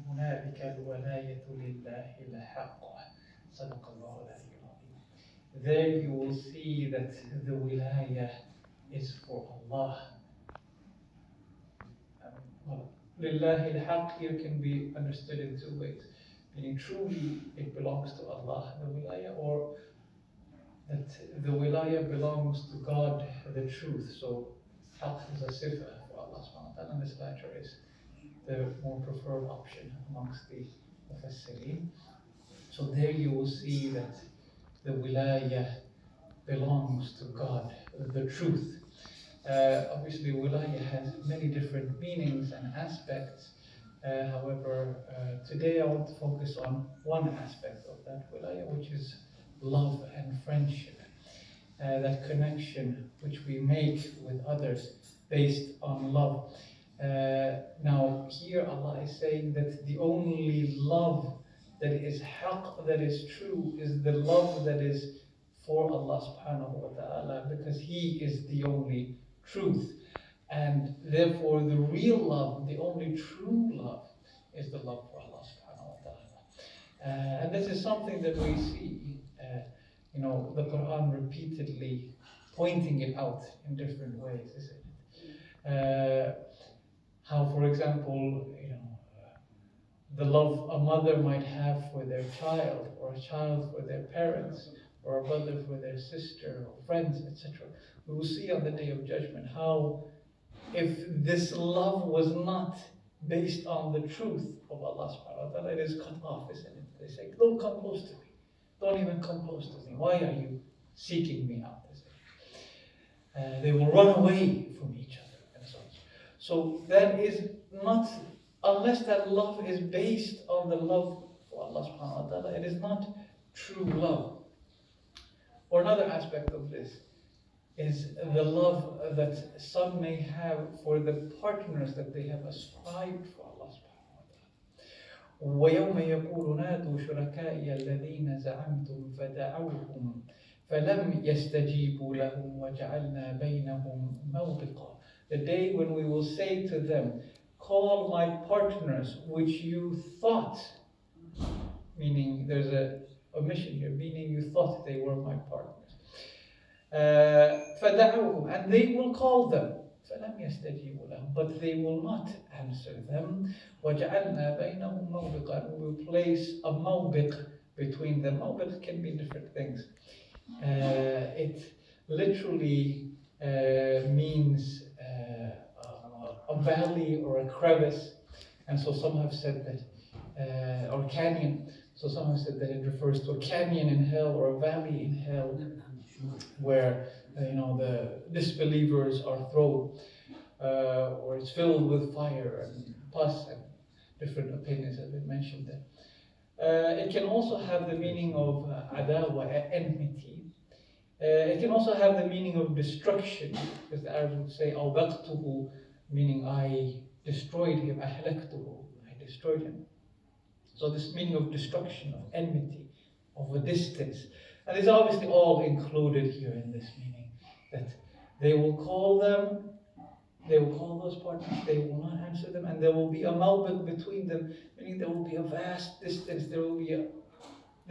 هنالك الولاية لله الحق صدق الله العلي العظيم. There you will see that the wilayah is for Allah. Lillahi al-haq here can be understood in two ways. Meaning truly it belongs to Allah, the wilayah, or that the wilayah belongs to God, the truth. So haq is a sifa for Allah subhanahu wa ta'ala, and this latter is the more preferred option amongst the mufassirin. So there you will see that the wilayah belongs to God, the truth. Obviously, wilayah has many different meanings and aspects. However, today I want to focus on one aspect of that wilayah, which is love and friendship. That connection which we make with others based on love. Now, here Allah is saying that the only love that is haqq, that is true, is the love that is for Allah subhanahu wa ta'ala, because He is the only truth. And therefore the real love, the only true love, is the love for Allah subhanahu wa ta'ala. And this is something that we see, the Quran repeatedly pointing it out in different ways, isn't it? How, for example, the love a mother might have for their child, or a child for their parents, or a brother for their sister, or friends, etc. We will see on the Day of Judgment how, if this love was not based on the truth of Allah subhanahu wa ta'ala, it is cut off, isn't it? They say, don't come close to me. Don't even come close to me. Why are you seeking me out? They will run away from each other and so on. So that is not, unless that love is based on the love for Allah subhanahu wa ta'ala, it is not true love. Or another aspect of this is the love that some may have for the partners that they have ascribed for Allah subhanahu wa ta'ala. وَيَوْمَ يَقُولُ نَادُوا شُرَكَائِيَ الَّذِينَ زَعَمْتُمْ فَدَعَوْهُمْ فَلَمْ يَسْتَجِيبُوا لَهُمْ وَجَعَلْنَا بَيْنَهُمْ مَوْبِقًا. The day when we will say to them, call my partners which you thought, meaning there's a omission here, meaning you thought they were my partners. فَدَعَوْهُمْ, and they will call them. فَلَمْ يَسْتَجِيبُوا لَهُمْ, but they will not answer them. وَجَعَلْنَا بَيْنَهُمْ مَوْبِقًا, we will place a mawbiq between them. Mawbiq can be different things. It literally means a valley or a crevice, and so some have said that, or canyon. So some have said that it refers to a canyon in hell or a valley in hell, where the disbelievers are thrown, or it's filled with fire and pus, and different opinions have been mentioned there. It can also have the meaning of adawa, enmity. It can also have the meaning of destruction, because the Arabs would say awbaqtuhu, meaning I destroyed him, ahlaktuhu, I destroyed him. So this meaning of destruction, of enmity, of a distance. And it's obviously all included here in this meaning, that they will call them, they will call those partners, they will not answer them, and there will be a mawbiq between them, meaning there will be a vast distance, they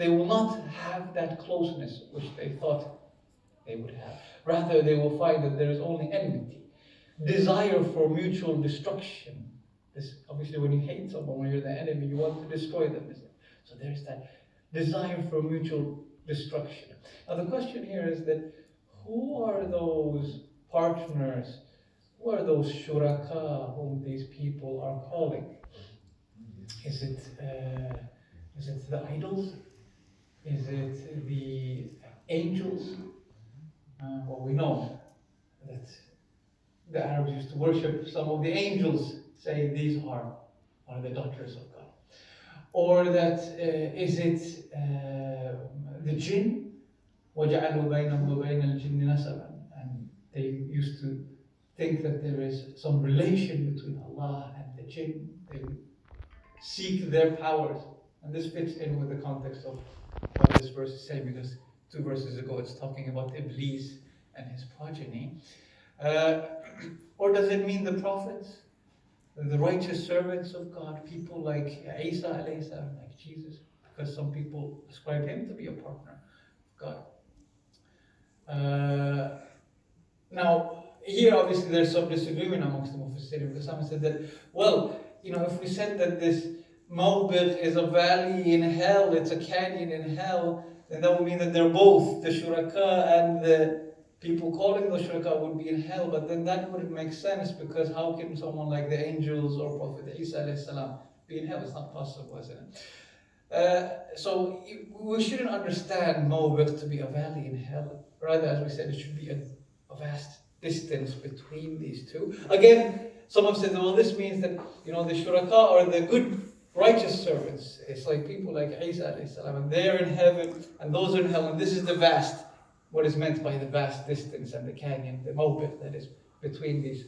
will not have that closeness which they thought they would have. Rather, they will find that there is only enmity, desire for mutual destruction. This, obviously, when you hate someone, when you're the enemy, you want to destroy them, isn't it? So there's that desire for mutual destruction. Now the question here is that who are those partners, who are those shuraka whom these people are calling? Is it the idols? Is it the angels? Well, we know that the Arabs used to worship some of the angels, saying these are the daughters of God. Or that is it the jinn? وَجَعَلُوا بَيْنَهُ وَبَيْنَ الْجِنِّ نَسَبًا, and they used to think that there is some relation between Allah and the jinn. They would seek their powers, and this fits in with the context of what this verse is saying, because 2 verses ago it's talking about Iblis and his progeny. Or does it mean the prophets? the righteous servants of God, people like Isa alayhi salam, like Jesus, because some people ascribe him to be a partner of God. Now, here obviously there's some disagreement amongst the Mufassirin, because some said that, well, if we said that this Mawbit is a valley in hell, it's a canyon in hell, then that would mean that they're both, the Shuraka and the people calling the Shuraka would be in hell, but then that wouldn't make sense, because how can someone like the angels or Prophet Isa alayhi salam be in hell? It's not possible, isn't it? So we shouldn't understand Mawbit to be a valley in hell. Rather, as we said, it should be a vast distance between these two. Again, some have said, well, this means that the Shuraka are the good, righteous servants. It's like people like Isa alayhi salam, and they're in heaven, and those are in hell, and this is the vast, what is meant by the vast distance and the canyon, the Mawbit that is between these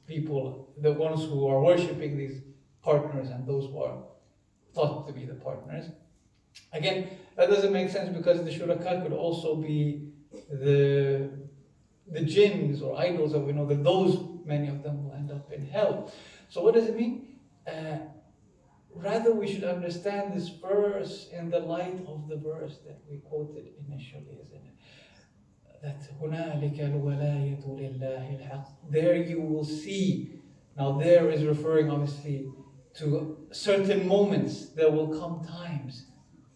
people, the ones who are worshipping these partners and those who are thought to be the partners. Again, that doesn't make sense, because the Shuraka could also be the jinns or idols that we know, that many of them will end up in hell. So what does it mean? Rather, we should understand this verse in the light of the verse that we quoted initially, isn't it? That هُنَالِكَ الْوَلَايَةُ لِلَّهِ الْحَقِّ. There you will see. Now there is referring obviously to certain moments. There will come times.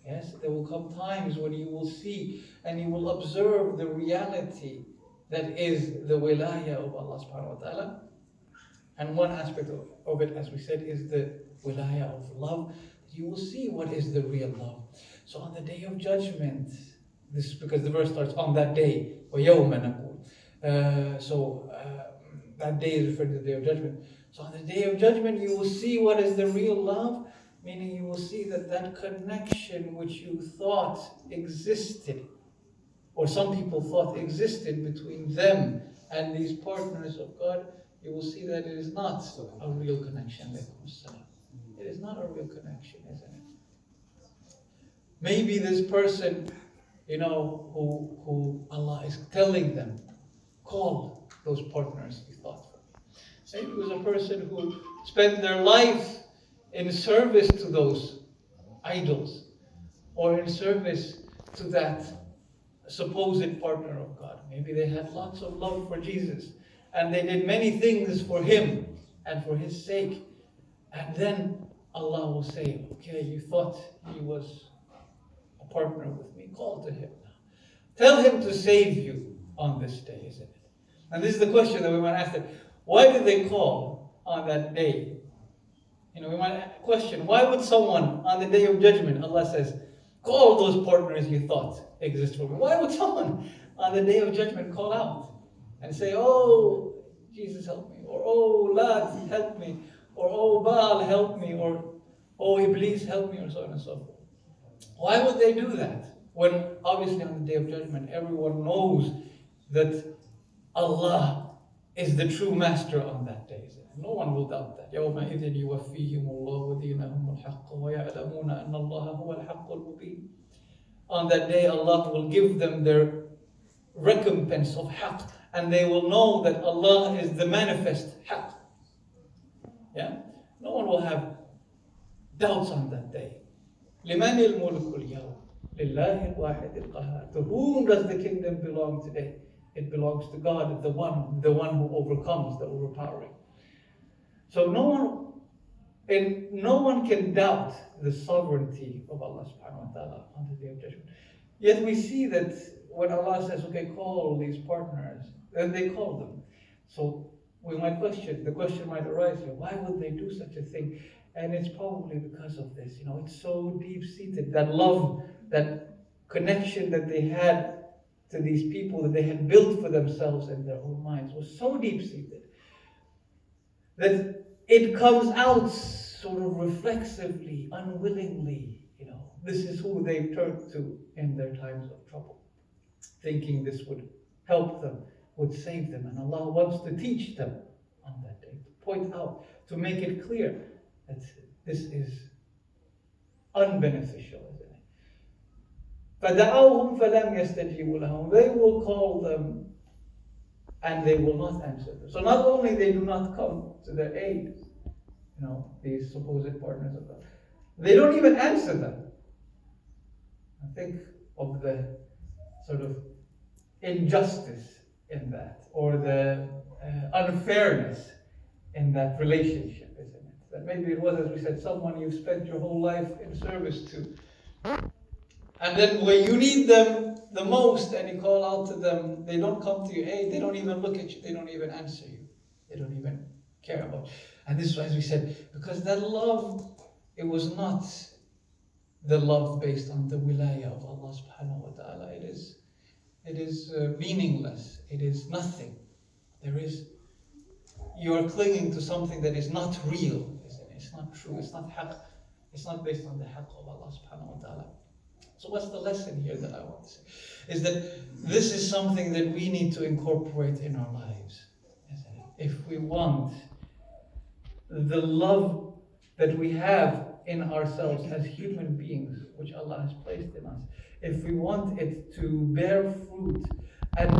Yes, there will come times when you will see and you will observe the reality that is the wilayah of Allah subhanahu wa ta'ala. And one aspect of it, as we said, is the wilayah of love. You will see what is the real love. So on the day of judgment, this because the verse starts on that day, وَيَوْمَ نَقُولُ. So that day is referred to the day of judgment. So on the day of judgment, you will see what is the real love, meaning you will see that connection which you thought existed, or some people thought existed between them and these partners of God, you will see that it is not a real connection. It is not a real connection, isn't it? Maybe this person, who Allah is telling them, call those partners you thought for me. Maybe it was a person who spent their life in service to those idols, or in service to that supposed partner of God. Maybe they had lots of love for Jesus, and they did many things for Him and for His sake. And then Allah will say, okay, you thought He was a partner with me, call to Him now. Tell Him to save you on this day, isn't it? And this is the question that we might ask them. Why did they call on that day? We might question, why would someone on the day of judgment, Allah says, call those partners you thought exist for me. Why would someone on the day of judgment call out and say, oh, Jesus help me, or oh, Lat help me, or oh, Baal help me, or oh, Iblis help me, or so on and so forth? Why would they do that? When obviously on the day of judgment, everyone knows that Allah is the true master on that day. No one will doubt that. يَوْمَئِذٍ يُوَفِّيهِمُ اللَّهُ دِينَهُمُ الْحَقَّ وَيَعْلَمُونَ أَنَّ اللَّهَ هُوَ الْحَقُّ الْمُبِينُ. On that day, Allah will give them their recompense of haqq, and they will know that Allah is the manifest haqq. Yeah? No one will have doubts on that day. لِمَنِ الْمُلْكُ الْيَوْمِ لِلَّهِ الْوَاحِدِ الْقَهَّارِ. To whom does the kingdom belong today? It belongs to God, the one who overcomes, the overpowering. So no one can doubt the sovereignty of Allah subhanahu wa ta'ala on the day of judgment. Yet we see that when Allah says, okay, call these partners, then they call them. So we might question, the question might arise here, why would they do such a thing? And it's probably because of this, it's so deep-seated, that love, that connection that they had to these people that they had built for themselves in their own minds was so deep-seated that it comes out sort of reflexively, unwillingly. This is who they've turned to in their times of trouble, thinking this would help them, would save them. And Allah wants to teach them on that day, to point out, to make it clear that this is unbeneficial, isn't it? فَدَعَوْهُمْ فَلَمْ يَسْتَجِيبُوا لَهُمْ. They will call them and they will not answer them. So not only they do not come to their aid, these supposed partners of God. They don't even answer them. I think of the sort of injustice in that, or the unfairness in that relationship, isn't it? That maybe it was, as we said, someone you've spent your whole life in service to. And then when you need them the most and you call out to them, they don't come to you. Hey, they don't even look at you. They don't even answer you. They don't even care about you. And this is, as we said, because that love, it was not the love based on the wilayah of Allah subhanahu wa ta'ala. It is meaningless. It is nothing. You are clinging to something that is not real. It's not true. It's not haqq. It's not based on the haqq of Allah subhanahu wa ta'ala. So what's the lesson here that I want to say? Is that this is something that we need to incorporate in our lives. If we want the love that we have in ourselves as human beings, which Allah has placed in us, if we want it to bear fruit and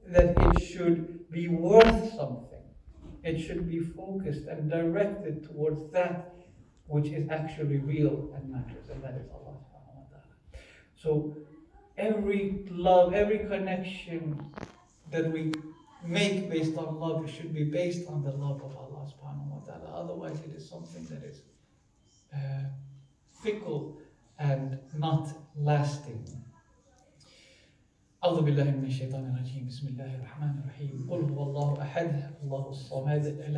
that it should be worth something, it should be focused and directed towards that which is actually real and matters, and that is Allah. So every love, every connection that we make based on love should be based on the love of Allah subhanahu wa ta'ala. Otherwise it is something that is fickle and not lasting. أعوذ بالله من الشيطان الرجيم بسم الله الرحمن الرحيم قل هو الله أحد الله الصمد